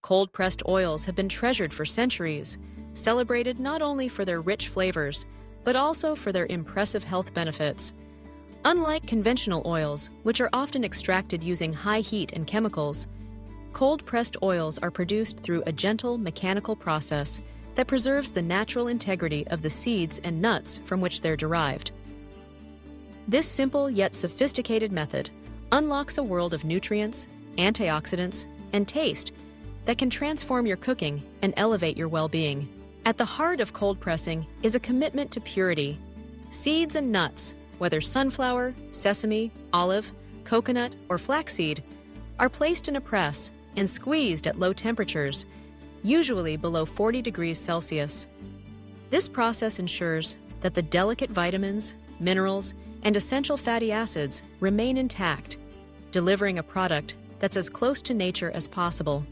Cold-pressed oils have been treasured for centuries, celebrated not only for their rich flavors, but also for their impressive health benefits. Unlike conventional oils, which are often extracted using high heat and chemicals, cold-pressed oils are produced through a gentle mechanical process that preserves the natural integrity of the seeds and nuts from which they're derived. This simple yet sophisticated method unlocks a world of nutrients, antioxidants, and taste that can transform your cooking and elevate your well-being. At the heart of cold pressing is a commitment to purity. Seeds and nuts, whether sunflower, sesame, olive, coconut, or flaxseed, are placed in a press and squeezed at low temperatures, usually below 40 degrees Celsius. This process ensures that the delicate vitamins, minerals, and essential fatty acids remain intact, delivering a product that's as close to nature as possible.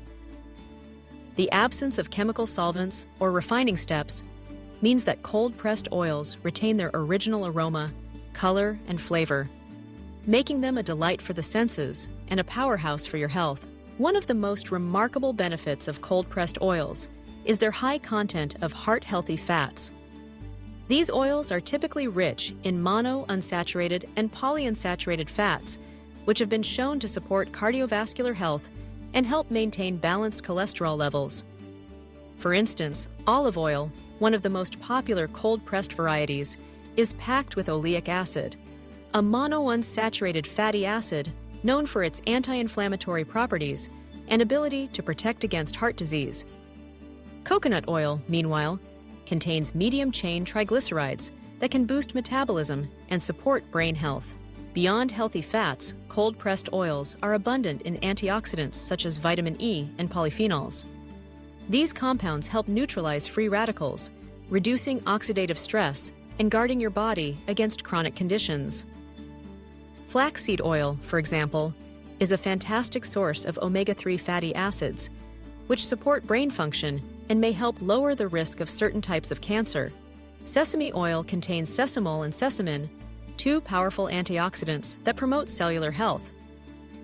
The absence of chemical solvents or refining steps means that cold-pressed oils retain their original aroma, color, and flavor, making them a delight for the senses and a powerhouse for your health. One of the most remarkable benefits of cold-pressed oils is their high content of heart-healthy fats. These oils are typically rich in monounsaturated and polyunsaturated fats, which have been shown to support cardiovascular health and help maintain balanced cholesterol levels. For instance, olive oil, one of the most popular cold-pressed varieties, is packed with oleic acid, a monounsaturated fatty acid known for its anti-inflammatory properties and ability to protect against heart disease. Coconut oil, meanwhile, contains medium-chain triglycerides that can boost metabolism and support brain health. Beyond healthy fats, cold-pressed oils are abundant in antioxidants such as vitamin E and polyphenols. These compounds help neutralize free radicals, reducing oxidative stress and guarding your body against chronic conditions. Flaxseed oil, for example, is a fantastic source of omega-3 fatty acids, which support brain function and may help lower the risk of certain types of cancer. Sesame oil contains sesamol and sesamin, two powerful antioxidants that promote cellular health,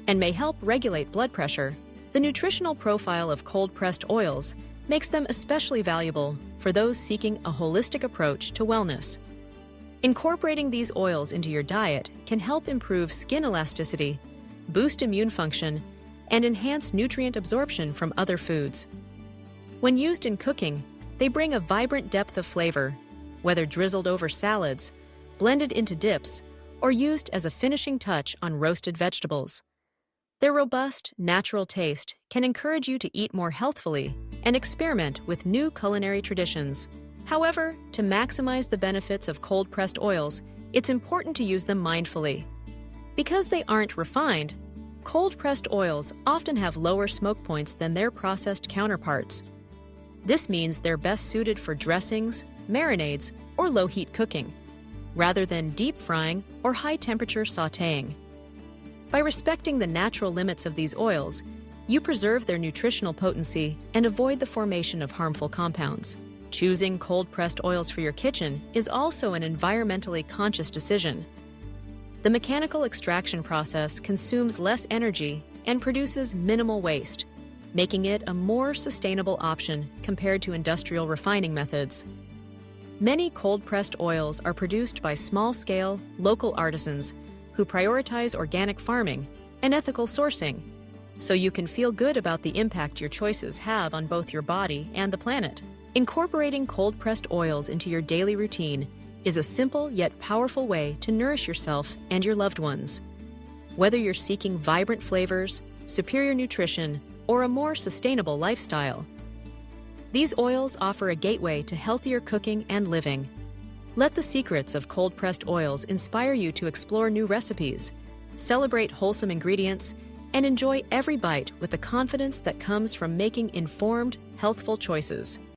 and may help regulate blood pressure. The nutritional profile of cold-pressed oils makes them especially valuable for those seeking a holistic approach to wellness. Incorporating these oils into your diet can help improve skin elasticity, boost immune function, and enhance nutrient absorption from other foods. When used in cooking, they bring a vibrant depth of flavor, whether drizzled over salads, blended into dips, or used as a finishing touch on roasted vegetables. Their robust, natural taste can encourage you to eat more healthfully and experiment with new culinary traditions. However, to maximize the benefits of cold-pressed oils, it's important to use them mindfully. Because they aren't refined, cold-pressed oils often have lower smoke points than their processed counterparts. This means they're best suited for dressings, marinades, or low-heat cooking, rather than deep frying or high-temperature sautéing. By respecting the natural limits of these oils, you preserve their nutritional potency and avoid the formation of harmful compounds. Choosing cold-pressed oils for your kitchen is also an environmentally conscious decision. The mechanical extraction process consumes less energy and produces minimal waste, making it a more sustainable option compared to industrial refining methods. Many cold-pressed oils are produced by small-scale, local artisans who prioritize organic farming and ethical sourcing, so you can feel good about the impact your choices have on both your body and the planet. Incorporating cold-pressed oils into your daily routine is a simple yet powerful way to nourish yourself and your loved ones. Whether you're seeking vibrant flavors, superior nutrition, or a more sustainable lifestyle, these oils offer a gateway to healthier cooking and living. Let the secrets of cold-pressed oils inspire you to explore new recipes, celebrate wholesome ingredients, and enjoy every bite with the confidence that comes from making informed, healthful choices.